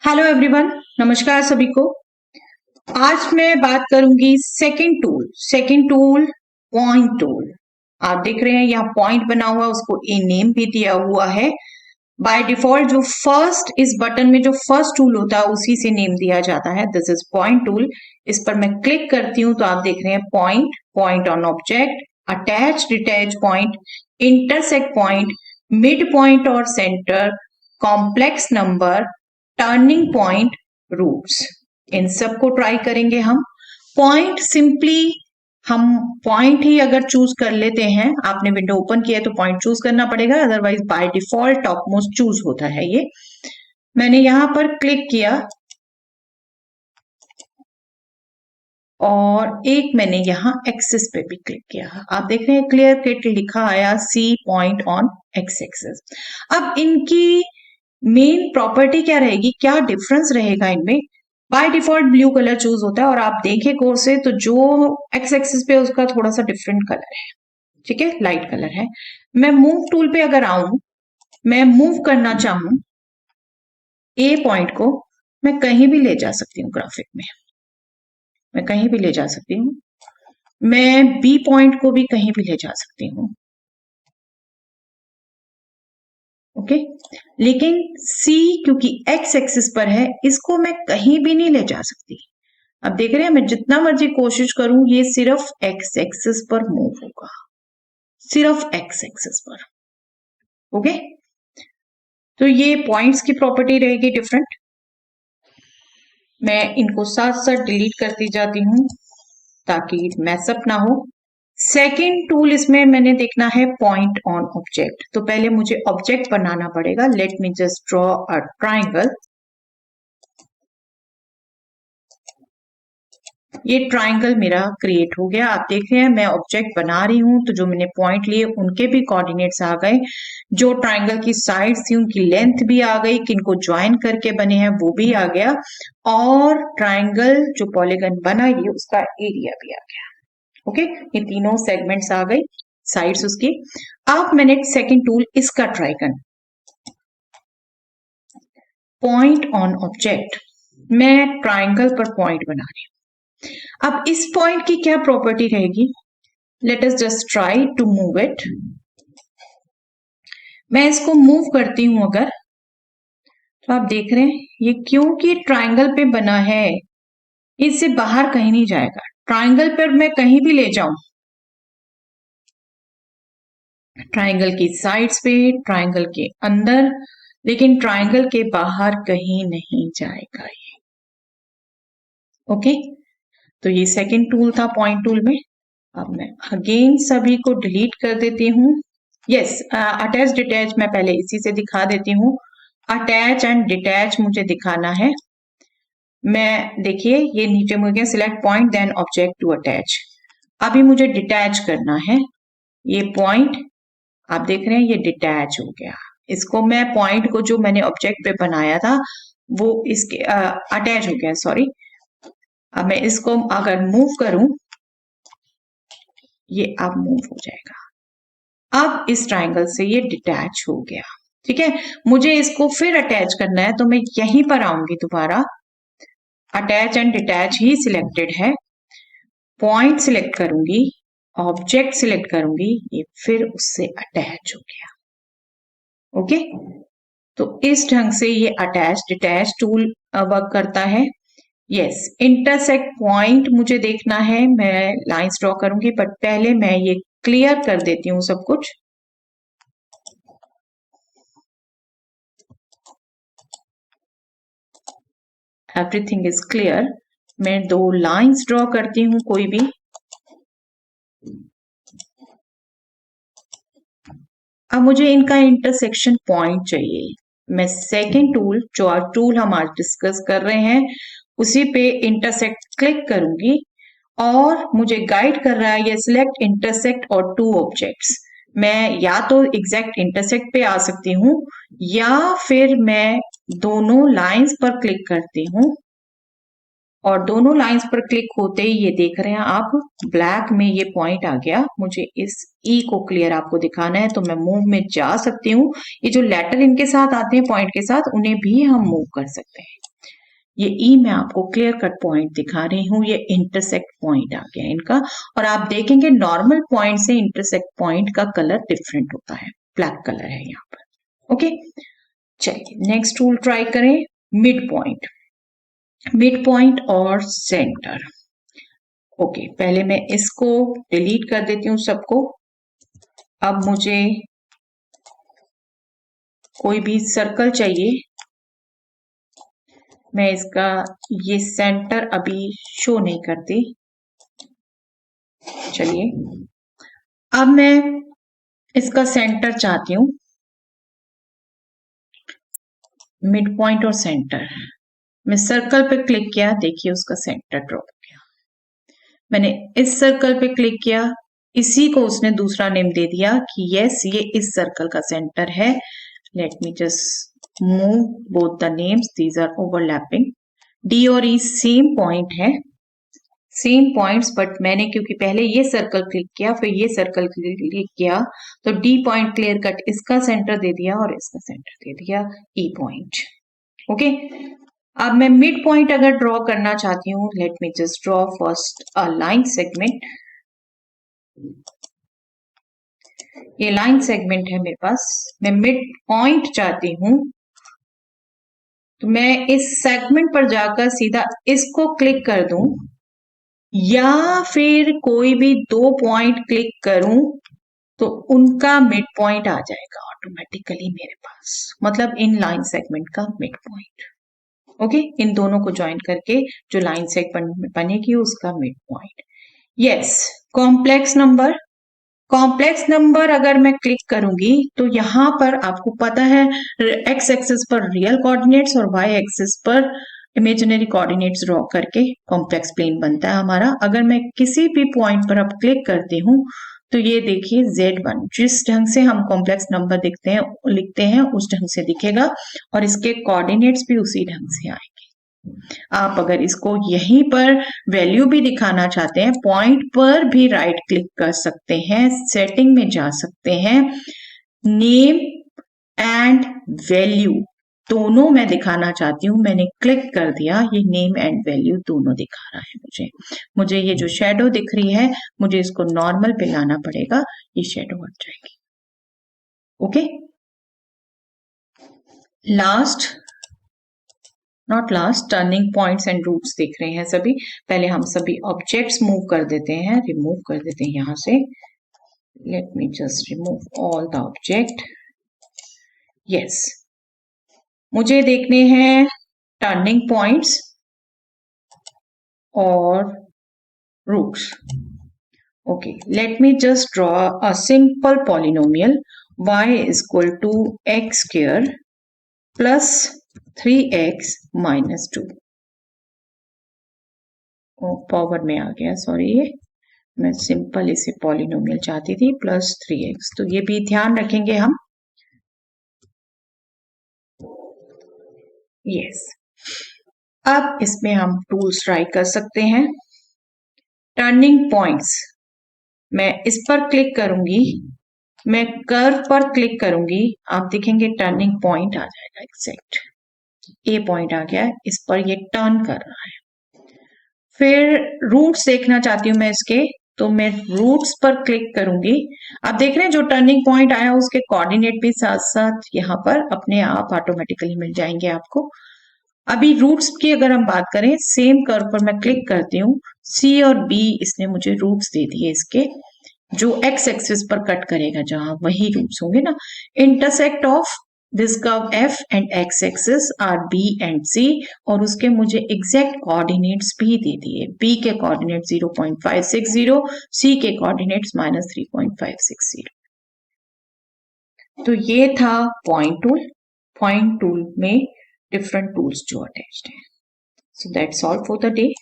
Hello everyone, नमस्कार सभी को। आज मैं बात करूंगी सेकंड टूल पॉइंट टूल। आप देख रहे हैं यहाँ पॉइंट बना हुआ, उसको ए नेम भी दिया हुआ है। बाय डिफॉल्ट जो फर्स्ट इस बटन में जो फर्स्ट टूल होता है उसी से नेम दिया जाता है। This is point tool. इस पर मैं क्लिक करती हूँ तो आप देख रहे हैं point, point on object, attach detach point, intersect point, mid point और centre, complex number, turning point, roots. इन सब को ट्राई करेंगे हम। पॉइंट सिंपली हम पॉइंट ही अगर चूज कर लेते हैं, आपने विंडो ओपन किया है तो पॉइंट चूज करना पड़ेगा, otherwise by default top most choose होता है। ये मैंने यहां पर क्लिक किया और एक मैंने यहां एक्सिस पे भी क्लिक किया। आप देख रहे हैं क्लियर कट लिखा आया C point on X axis. अब इनकी मेन प्रॉपर्टी क्या रहेगी, क्या डिफरेंस रहेगा इनमें। By default blue colour choose होता है और आप देखें कोर्स से तो जो एक्स एक्सिस पे उसका थोड़ा सा डिफरेंट कलर है, ठीक है, लाइट कलर है। मैं मूव टूल पे अगर आऊं, मैं मूव करना चाहूं ए पॉइंट को, मैं कहीं भी ले जा सकती हूँ ग्राफिक में, मैं कहीं भी ले जा सकती हूँ। मैं बी पॉइंट को भी कहीं भी ले जा सकती हूँ, ओके। लेकिन सी क्योंकि एक्स एक्सिस पर है, इसको मैं कहीं भी नहीं ले जा सकती। अब देख रहे हैं मैं जितना मर्जी कोशिश करूं ये सिर्फ एक्स एक्सिस पर मूव होगा, सिर्फ एक्स एक्सिस पर, ओके। तो ये पॉइंट्स की प्रॉपर्टी रहेगी डिफरेंट। मैं इनको साथ साथ डिलीट करती जाती हूं ताकि मैसअप ना हो। सेकेंड टूल इसमें मैंने देखना है पॉइंट ऑन ऑब्जेक्ट। तो पहले मुझे ऑब्जेक्ट बनाना पड़ेगा। Late me just draw a triangle. ये ट्राइंगल मेरा क्रिएट हो गया। आप देख रहे हैं मैं ऑब्जेक्ट बना रही हूं तो जो मैंने पॉइंट लिए उनके भी कोऑर्डिनेट्स आ गए, जो ट्राइंगल की साइड्स थी उनकी लेंथ भी आ गई, किनको ज्वाइन करके बने हैं वो भी आ गया, और ट्राइंगल जो पॉलीगन बना ये उसका एरिया भी आ गया, ओके। ये तीनों सेगमेंट्स आ गई, साइड्स उसकी। अब मैंने सेकंड टूल इसका ट्राई करना, पॉइंट ऑन ऑब्जेक्ट। मैं ट्राइंगल पर पॉइंट बना रही हूं। अब इस पॉइंट की क्या प्रॉपर्टी रहेगी, let us just try to move it. मैं इसको मूव करती हूं अगर, तो आप देख रहे हैं ये क्योंकि ट्राइंगल पे बना है इससे बाहर कहीं नहीं जाएगा। ट्राइंगल पर मैं कहीं भी ले जाऊं, ट्राइंगल की साइड्स पे, ट्राइंगल के अंदर, लेकिन ट्राइंगल के बाहर कहीं नहीं जाएगा ये, ओके। तो ये सेकंड टूल था पॉइंट टूल में। अब मैं अगेन सभी को डिलीट कर देती हूँ। यस, अटैच डिटैच मैं पहले इसी से दिखा देती हूँ। अटैच एंड डिटैच मुझे दिखाना है। मैं देखिए ये नीचे मुझे select point then object to attach. अभी मुझे डिटैच करना है। ये पॉइंट आप देख रहे हैं ये डिटैच हो गया। इसको मैं पॉइंट को जो मैंने ऑब्जेक्ट पे बनाया था वो इसके अटैच हो गया, सॉरी। अब मैं इसको अगर मूव करूं, ये अब मूव हो जाएगा। अब इस ट्राइंगल से ये डिटैच हो गया, ठीक है। मुझे इसको फिर अटैच करना है तो मैं यहीं पर आऊंगी दोबारा। Attach and detach he selected है, पॉइंट सिलेक्ट करूंगी, ऑब्जेक्ट सिलेक्ट करूंगी, ये फिर उससे अटैच हो गया, ओके। तो इस ढंग से ये अटैच डिटैच टूल वर्क करता है। यस, इंटरसेक्ट पॉइंट मुझे देखना है, मैं लाइंस ड्रॉ करूंगी, बट पहले मैं ये क्लियर कर देती हूँ सब कुछ। Everything is clear. मैं दो लाइंस ड्रॉ करती हूँ कोई भी। अब मुझे इनका इंटरसेक्शन पॉइंट चाहिए। मैं सेकेंड टूल जो आज टूल हम आज डिस्कस कर रहे हैं उसी पे इंटरसेक्ट क्लिक करूंगी और मुझे गाइड कर रहा है ये सिलेक्ट इंटरसेक्ट और टू ऑब्जेक्ट्स। मैं या तो एग्जैक्ट इंटरसेक्ट पे आ सकती हूँ या फिर मैं दोनों लाइंस पर क्लिक करती हूँ, और दोनों लाइंस पर क्लिक होते ही ये देख रहे हैं आप ब्लैक में ये पॉइंट आ गया। मुझे इस ई को क्लियर आपको दिखाना है तो मैं मूव में जा सकती हूँ। ये जो लेटर इनके साथ आते हैं पॉइंट के साथ उन्हें भी हम मूव कर सकते हैं। ये ई मैं आपको क्लियर कट पॉइंट दिखा रही हूँ, ये इंटरसेक्ट पॉइंट आ गया इनका। और आप देखेंगे नॉर्मल पॉइंट से इंटरसेक्ट पॉइंट का कलर डिफरेंट होता है, ब्लैक कलर है यहाँ पर। ओके, चलिए नेक्स्ट टूल ट्राई करें, मिड पॉइंट। मिड पॉइंट और सेंटर। ओके, पहले मैं इसको डिलीट कर देती हूँ सबको। अब मुझे कोई भी सर्कल चाहिए, मैं इसका ये सेंटर अभी शो नहीं करती। चलिए अब मैं इसका सेंटर चाहती हूँ, मिड पॉइंट और सेंटर। मैं सर्कल पे क्लिक किया, देखिए उसका सेंटर ड्रॉ हो गया। मैंने इस सर्कल पे क्लिक किया, इसी को उसने दूसरा नेम दे दिया कि यस ये इस सर्कल का सेंटर है। Let me just move both the names, these are overlapping. D और ई सेम पॉइंट है, सेम पॉइंट्स, बट मैंने क्योंकि पहले ये सर्कल क्लिक किया फिर ये सर्कल क्लिक किया, तो डी पॉइंट क्लियर कट इसका सेंटर दे दिया और इसका सेंटर दे दिया ई पॉइंट। ओके, अब मैं मिड पॉइंट अगर ड्रॉ करना चाहती हूँ, late me just draw first a line segment. ये लाइन सेगमेंट है मेरे पास, मैं मिड पॉइंट चाहती हूँ, तो मैं इस सेगमेंट पर जाकर सीधा इसको क्लिक कर दूं, या फिर कोई भी दो पॉइंट क्लिक करूं तो उनका मिड पॉइंट आ जाएगा ऑटोमेटिकली मेरे पास, मतलब इन लाइन सेगमेंट का मिड पॉइंट। ओके, इन दोनों को ज्वाइन करके जो लाइन सेगमेंट बनेगी उसका mid point. Yes, complex number. Complex number अगर मैं क्लिक करूंगी तो यहां पर आपको पता है एक्स एक्सिस पर रियल कोऑर्डिनेट्स और वाई एक्सिस पर इमेजिनरी कोऑर्डिनेट्स ड्रॉ करके कॉम्प्लेक्स प्लेन बनता है हमारा। अगर मैं किसी भी पॉइंट पर अब क्लिक करती हूँ तो ये देखिए Z1 जिस ढंग से हम कॉम्प्लेक्स नंबर लिखते हैं उस ढंग से दिखेगा और इसके कोऑर्डिनेट्स भी उसी ढंग से आएंगे। आप अगर इसको यहीं पर वैल्यू भी दिखाना चाहते हैं, पॉइंट पर भी राइट क्लिक कर सकते हैं, सेटिंग में जा सकते हैं, नेम एंड वैल्यू दोनों मैं दिखाना चाहती हूँ, मैंने क्लिक कर दिया, ये नेम एंड वैल्यू दोनों दिखा रहा है मुझे ये जो शेडो दिख रही है मुझे इसको नॉर्मल पे लाना पड़ेगा, ये शेडो हट जाएगी। Okay, last not last, turning points and roots दिख रहे हैं सभी। पहले हम सभी ऑब्जेक्ट्स मूव कर देते हैं, रिमूव कर देते हैं यहां से। Let me just remove all the object. Yes, मुझे देखने हैं टर्निंग पॉइंट्स और roots. Okay, let me just draw a simple polynomial y is equal to x square plus 3x minus 2। Forward में आ गया, सॉरी, ये मैं सिंपल इसे polynomial चाहती थी, प्लस 3x, तो ये भी ध्यान रखेंगे हम। यस, अब इसमें हम टूल्स ट्राई कर सकते हैं। टर्निंग पॉइंट्स, मैं इस पर क्लिक करूंगी, मैं कर्व पर क्लिक करूंगी, आप देखेंगे टर्निंग पॉइंट आ जाएगा, एग्जैक्ट ए पॉइंट आ गया, इस पर ये टर्न कर रहा है। फिर रूट्स देखना चाहती हूँ मैं इसके, तो मैं रूट्स पर क्लिक करूंगी, आप देख रहे हैं जो टर्निंग पॉइंट आया उसके कोऑर्डिनेट भी साथ साथ यहाँ पर अपने आप ऑटोमेटिकली मिल जाएंगे आपको। अभी रूट्स की अगर हम बात करें, सेम कर्व पर मैं क्लिक करती हूँ, सी और बी इसने मुझे रूट्स दे दिए इसके, जो एक्स एक्सिस पर कट करेगा जहां वही रूट्स होंगे ना। Intersect of this curve F and X axis are B and C, और उसके मुझे एग्जैक्ट कोऑर्डिनेट्स भी दे दिए, बी के कोऑर्डिनेट 0.560, सी के कोऑर्डिनेट्स -3.560। तो ये था पॉइंट टूल। पॉइंट टूल में डिफरेंट टूल्स जो अटैच्ड है। So that's all for the day.